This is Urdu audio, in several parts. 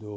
2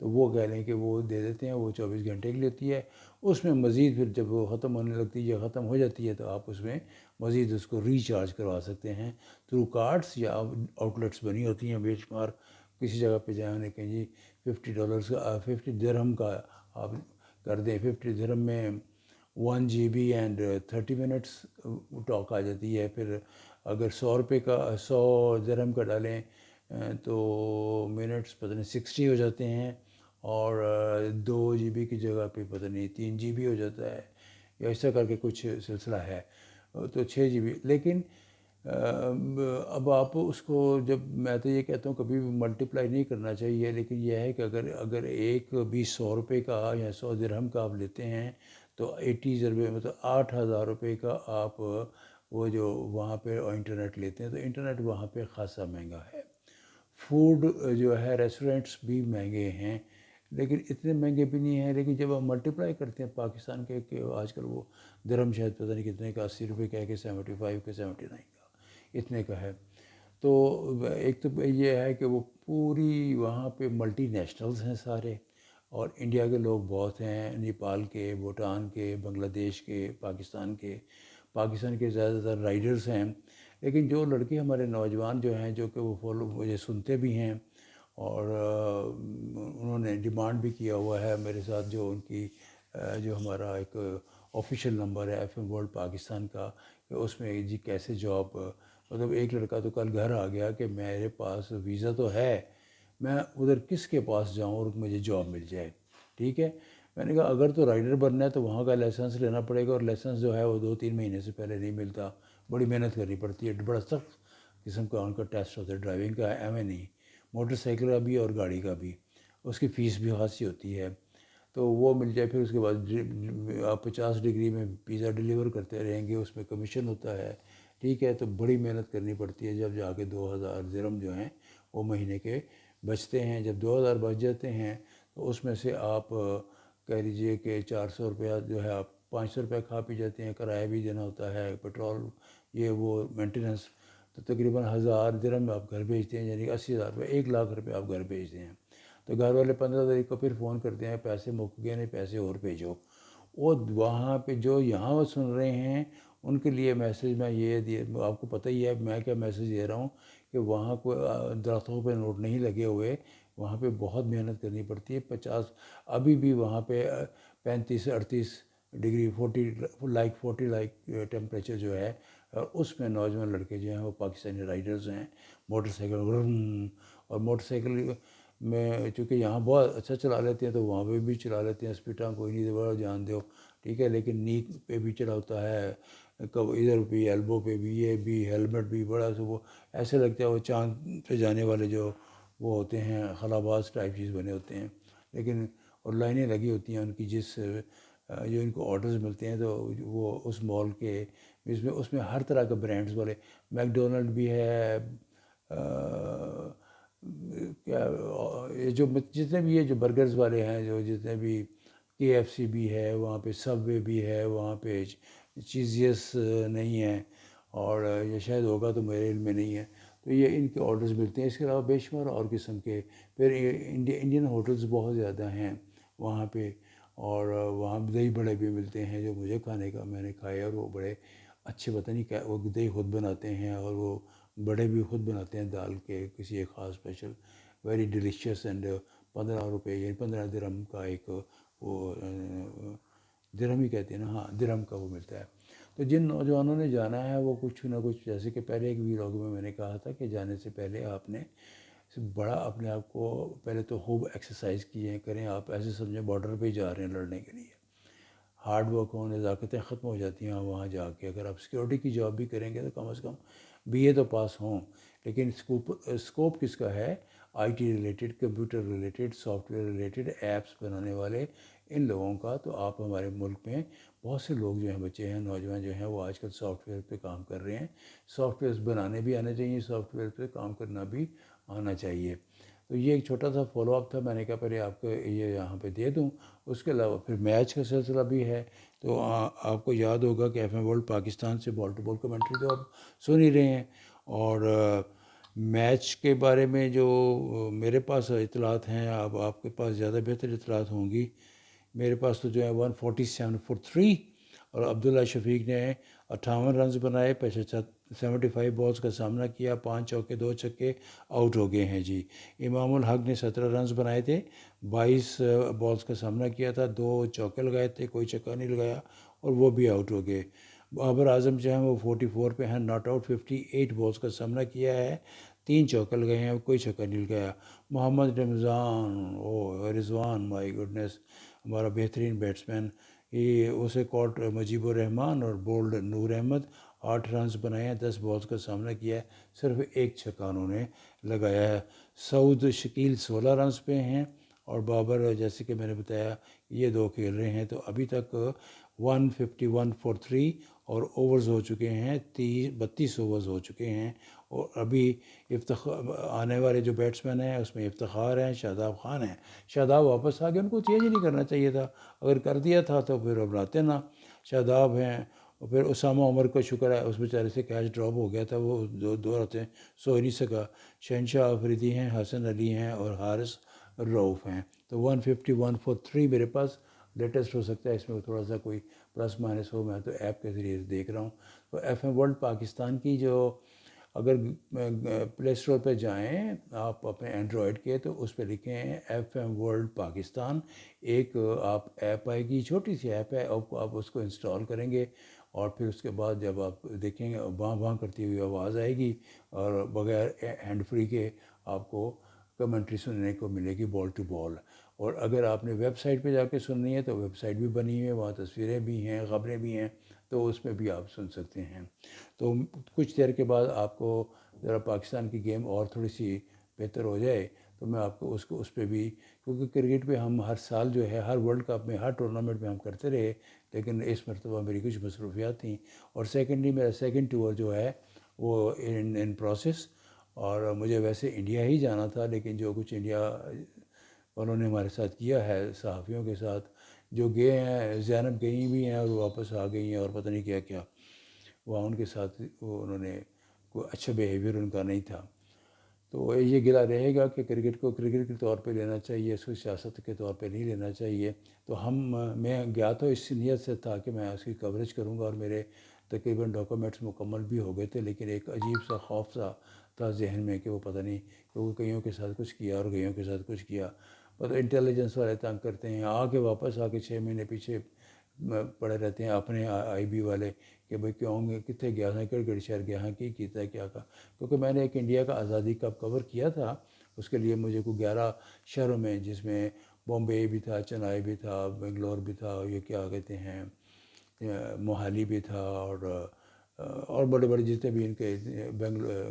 تو وہ کہہ لیں کہ وہ دے دیتے ہیں، وہ 24 گھنٹے کی لیتی ہے. اس میں مزید پھر جب وہ ختم ہونے لگتی ہے یا ختم ہو جاتی ہے تو آپ اس میں مزید اس کو ریچارج کروا سکتے ہیں تھرو کارڈس یا آؤٹ لیٹس بنی ہوتی ہیں بے شمار. کسی جگہ پہ جائیں انہیں کہیں جی $50 کا 50 درہم کا آپ کر دیں. 50 درہم میں 1 GB اینڈ 30 منٹس ٹاک آ جاتی ہے. پھر اگر 100 روپے کا 100 درہم کا ڈالیں تو منٹس پتہ نہیں 60 ہو جاتے ہیں، اور 2 GB کی جگہ پہ پتہ نہیں 3 GB ہو جاتا ہے، یا ایسا کر کے کچھ سلسلہ ہے. تو 6 GB. لیکن اب آپ اس کو جب میں تو یہ کہتا ہوں کبھی بھی ملٹیپلائی نہیں کرنا چاہیے، لیکن یہ ہے کہ اگر ایک بھی 100 روپے کا یا 100 درہم کا آپ لیتے ہیں تو 80 ضربے مطلب 8,000 روپے کا آپ وہ جو وہاں پہ انٹرنیٹ لیتے ہیں، تو انٹرنیٹ وہاں پہ خاصا مہنگا ہے. فوڈ جو ہے ریسٹورینٹس بھی مہنگے ہیں، لیکن اتنے مہنگے بھی نہیں ہیں. لیکن جب آپ ملٹیپلائی کرتے ہیں پاکستان کے کہ آج کل وہ درہم شاید پتہ نہیں کتنے کا، 80 روپے کا ہے کہ 75 کا 79 کا اتنے کا ہے. تو ایک تو یہ ہے کہ وہ پوری وہاں پہ ملٹی نیشنلز ہیں سارے، اور انڈیا کے لوگ بہت ہیں، نیپال کے، بھوٹان کے، بنگلہ دیش کے، پاکستان کے زیادہ تر رائڈرز ہیں. لیکن جو لڑکے ہمارے نوجوان جو ہیں جو کہ وہ فالو مجھے سنتے بھی ہیں، اور انہوں نے ڈیمانڈ بھی کیا ہوا ہے میرے ساتھ، جو ان کی جو ہمارا ایک آفیشیل نمبر ہے FM ورلڈ پاکستان کا، کہ اس میں جی کیسے جاب. مطلب ایک لڑکا تو کل گھر آ گیا کہ میرے پاس ویزا تو ہے، میں ادھر کس کے پاس جاؤں اور مجھے جاب مل جائے. ٹھیک ہے. میں نے کہا اگر تو رائڈر بننا ہے تو وہاں کا لائسنس لینا پڑے گا، اور لائسنس جو ہے وہ 2-3 مہینے سے پہلے نہیں ملتا، بڑی محنت کرنی پڑتی ہے. بڑا سخت قسم کا ان کا ٹیسٹ ہوتا ہے ڈرائیونگ کا، نہیں موٹر سائیکل کا بھی اور گاڑی کا بھی. اس کی فیس بھی خاصی ہوتی ہے. تو وہ مل جائے. پھر اس کے بعد آپ 50 ڈگری میں پیزا ڈیلیور کرتے رہیں گے، اس میں کمیشن ہوتا ہے. ٹھیک ہے. تو بڑی محنت کرنی پڑتی ہے. جب جا کے 2,000 درہم جو ہیں وہ مہینے کے بچتے ہیں. جب 2,000 بچ جاتے ہیں تو اس میں سے آپ کہہ لیجئے کہ 400 روپیہ جو ہے آپ 500 روپیہ کھا پی جاتے ہیں. کرایہ بھی دینا ہوتا ہے، پیٹرول، یہ وہ مینٹیننس. تو تقریباً 1,000 درہم آپ گھر بھیجتے ہیں، یعنی 80,000 روپے، 1,00,000 روپے آپ گھر بھیجتے ہیں. تو گھر والے 15 تاریخ کو پھر فون کرتے ہیں پیسے مک گئے، نہیں پیسے اور بھیجو. وہ وہاں پہ جو یہاں وہ سن رہے ہیں ان کے لیے میسیج میں یہ دیا، آپ کو پتہ ہی ہے میں کیا میسیج دے رہا ہوں، کہ وہاں کوئی درختوں پہ نوٹ نہیں لگے ہوئے. وہاں پہ بہت محنت کرنی پڑتی ہے. 50 ابھی بھی وہاں پہ 35-38 ڈگری 40 ٹیمپریچر جو ہے، اور اس میں نوجوان لڑکے جو ہیں وہ پاکستانی رائڈرز ہیں. موٹر سائیکل اور موٹر سائیکل میں چونکہ یہاں بہت اچھا چلا لیتے ہیں تو وہاں پہ بھی چلا لیتے ہیں. اسپیڈاں کوئی نہیں بڑا جان دو. ٹھیک ہے. لیکن نیک پہ بھی چلا ہوتا ہے، ادھر بھی ایلبو پہ بھی، یہ بھی ہیلمٹ بھی بڑا سا وہ ایسے لگتا ہے وہ چاند پہ جانے والے جو وہ ہوتے ہیں خلاباز ٹائپ چیز بنے ہوتے ہیں. لیکن اور لائنیں لگی ہوتی ہیں ان کی، جو ان کو آرڈرز ملتے ہیں تو وہ اس مال کے اس میں ہر طرح کے برانڈز والے، میک ڈونلڈ بھی ہے، کیا یہ جو جتنے بھی یہ جو برگرز والے ہیں، جو جتنے بھی KFC بھی ہے وہاں پہ، سب وے بھی ہے وہاں پہ، چیزیس نہیں ہے، اور یہ شاید ہوگا تو میرے علم میں نہیں ہے. تو یہ ان کے آرڈرز ملتے ہیں. اس کے علاوہ بے شمار اور قسم کے پھر انڈین ہوٹلز بہت زیادہ ہیں وہاں پہ، اور وہاں دہی بڑے بھی ملتے ہیں جو مجھے کھانے کا میں نے کھائے، اور وہ بڑے اچھے، پتہ نہیں کیا وہ دہی خود بناتے ہیں، اور وہ بڑے بھی خود بناتے ہیں دال کے کسی ایک خاص اسپیشل، ویری ڈیلیشیس. اینڈ 15 روپے یعنی 15 درہم کا ایک وہ درہم ہی کہتے ہیں نا، ہاں درہم کا وہ ملتا ہے. تو جن نوجوانوں نے جانا ہے وہ کچھ نہ کچھ، جیسے کہ پہلے ایک ویلاگ میں نے کہا تھا کہ جانے سے پہلے آپ نے بڑا اپنے آپ کو پہلے تو خوب ایکسرسائز کیے کریں. آپ ایسے سمجھیں بارڈر پہ جا رہے ہیں لڑنے کے لیے. ہارڈ ورک ہوں، نزاکتیں ختم ہو جاتی ہیں وہاں جا کے. اگر آپ سیکورٹی کی جاب بھی کریں گے تو کم از کم BA تو پاس ہوں. لیکن اسکوپ کس کا ہے؟ IT related, computer related, soft where related, apps بنانے والے ان لوگوں کا. تو آپ ہمارے ملک میں بہت سے لوگ جو ہیں، بچے ہیں، نوجوان جو ہیں، وہ آج کل سافٹ ویئر پہ کام کر رہے ہیں. سافٹ ویئرس بنانے بھی آنے چاہیے، سافٹ ویئر پہ کام کرنا بھی آنا چاہیے. تو یہ ایک چھوٹا سا فالو اپ تھا، میں نے کہا پہلے آپ کو یہ یہاں پہ دے دوں. اس کے علاوہ پھر میچ کا سلسلہ بھی ہے. تو آپ کو یاد ہوگا کہ FM ورلڈ پاکستان سے بال ٹو بال کمنٹری تو آپ سن ہی رہے ہیں. اور میچ کے بارے میں جو میرے پاس اطلاعات ہیں، اب آپ کے پاس زیادہ بہتر اطلاعات ہوں گی۔ میرے پاس تو جو ہے 147 فار 3، اور عبداللہ شفیق نے 58 رنز بنائے، 75 بالز کا سامنا کیا، 5 چوکے 2 چھکے، آؤٹ ہو گئے ہیں جی۔ امام الحق نے 17 رنز بنائے تھے، 22 بالز کا سامنا کیا تھا، 2 چوکے لگائے تھے، کوئی چھکا نہیں لگایا، اور وہ بھی آؤٹ ہو گئے۔ بابر اعظم جو ہیں وہ 44 پہ ہیں، ناٹ آؤٹ، 58 بالز کا سامنا کیا ہے، 3 چوکے لگائے ہیں، کوئی چھکا نہیں لگایا۔ محمد رمضان، رضوان، مائی گڈنس، ہمارا بہترین بیٹسمین، یہ اسے کاٹ مجیب الرحمان اور بولڈ نور احمد، 8 رنز بنائے ہیں، 10 بالز کا سامنا کیا ہے، صرف ایک چھکا انہوں نے لگایا ہے۔ سعود شکیل 16 رنز پہ ہیں، اور بابر جیسے کہ میں نے بتایا یہ 2 کھیل رہے ہیں، تو ابھی تک 151 فار 3، اور اوورز ہو چکے ہیں 32 اوورز ہو چکے ہیں، اور ابھی آنے والے جو بیٹسمین ہیں اس میں افتخار ہیں، شاداب خان ہیں۔ شاداب واپس آ گئے، ان کو چینج نہیں کرنا چاہیے تھا، اگر کر دیا تھا تو پھر اب لاتے نا۔ شاداب ہیں، اور پھر اسامہ عمر کا شکر ہے اس بیچارے سے کیچ ڈراپ ہو گیا تھا، وہ دو راتیں سو ہی نہیں سکا۔ شہنشاہ آفریدی ہیں، حسن علی ہیں، اور حارث رؤف ہیں۔ تو 151 فار 3 میرے پاس لیٹسٹ ہو سکتا ہے، اس میں تھوڑا سا کوئی پلس مائنس ہو، میں تو ایپ کے ذریعے دیکھ رہا ہوں۔ تو ایف ایم ورلڈ پاکستان کی جو، اگر پلے اسٹور پہ جائیں آپ اپنے اینڈرائڈ کے، تو اس پہ لکھیں ایف ایم ورلڈ پاکستان، ایک آپ ایپ آئے گی، چھوٹی سی ایپ ہے، آپ اس کو انسٹال کریں گے، اور پھر اس کے بعد جب آپ دیکھیں گے باں باں کرتی ہوئی آواز آئے گی، اور بغیر ہینڈ فری کے آپ کو کمنٹری سننے کو ملے گی بال ٹو بال۔ اور اگر آپ نے ویب سائٹ پہ جا کے سننی ہے تو ویب سائٹ بھی بنی ہوئی ہے، وہاں تصویریں بھی ہیں، خبریں بھی ہیں، تو اس میں بھی آپ سن سکتے ہیں۔ تو کچھ دیر کے بعد آپ کو ذرا پاکستان کی گیم اور تھوڑی سی بہتر ہو جائے تو میں آپ کو اس پہ بھی، کیونکہ کرکٹ پہ ہم ہر سال جو ہے، ہر ورلڈ کپ میں، ہر ٹورنامنٹ میں ہم کرتے رہے، لیکن اس مرتبہ میری کچھ مصروفیات تھیں، اور سیکنڈلی میرا سیکنڈ ٹور جو ہے وہ ان پروسیس، اور مجھے ویسے انڈیا ہی جانا تھا، لیکن جو کچھ انڈیا انہوں نے ہمارے ساتھ کیا ہے، صحافیوں کے ساتھ جو گئے ہیں، زینب گئی بھی ہیں اور واپس آ گئی ہیں، اور پتہ نہیں کیا کیا وہاں ان کے ساتھ، وہ انہوں نے کوئی اچھا بیہیویئر ان کا نہیں تھا۔ تو یہ گلہ رہے گا کہ کرکٹ کو کرکٹ کے طور پہ لینا چاہیے، اس کو سیاست کے طور پہ نہیں لینا چاہیے۔ تو میں گیا تو اس نیت سے تھا کہ میں اس کی کوریج کروں گا، اور میرے تقریباً ڈاکومنٹس مکمل بھی ہو گئے تھے، لیکن ایک عجیب سا خوف سا تھا ذہن میں کہ وہ پتہ نہیں، کیونکہ کئیوں کے ساتھ کچھ کیا اور کئیوں کے ساتھ کچھ کیا، پتہ انٹیلیجنس والے تنگ کرتے ہیں، واپس آ کے 6 مہینے پیچھے پڑے رہتے ہیں اپنے آئی بی والے، کہ بھئی کیوں کتنے گیا تھا، کہڑے شہر گیا ہاں، کی کیتا ہے کیا کا، کیونکہ میں نے ایک انڈیا کا آزادی کپ کور کیا تھا، اس کے لیے مجھے کوئی 11 شہروں میں، جس میں بامبے بھی تھا، چنائی بھی تھا، بنگلور بھی تھا، یہ کیا کہتے ہیں، موہالی بھی تھا، اور بڑے بڑے جتنے بھی ان کے،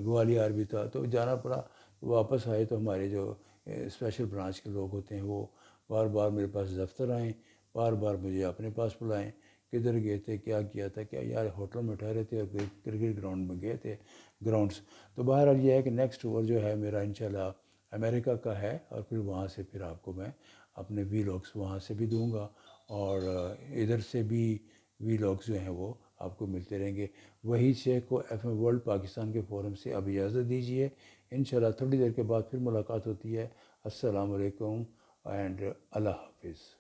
گوالیار بھی تھا، تو جانا پڑا۔ واپس آئے تو ہمارے جو اسپیشل برانچ کے لوگ ہوتے ہیں وہ بار بار میرے پاس دفتر آئیں، بار بار مجھے اپنے پاس بلائیں، کدھر گئے تھے، کیا کیا تھا، کیا یار ہوٹل میں ٹھہرے تھے اور کرکٹ گراؤنڈ میں گئے تھے، گراؤنڈس۔ تو بہرحال یہ ہے کہ نیکسٹ اوور جو ہے میرا انشاءاللہ امریکہ کا ہے، اور پھر وہاں سے پھر آپ کو میں اپنے وی لاگس وہاں سے بھی دوں گا، اور ادھر سے بھی وی لاگس جو ہیں وہ آپ کو ملتے رہیں گے۔ وہی شیخ کو ایف ایم ورلڈ پاکستان کے فورم سے اب اجازت دیجیے، انشاءاللہ تھوڑی دیر کے بعد پھر ملاقات ہوتی ہے۔ السلام علیکم اینڈ اللہ حافظ۔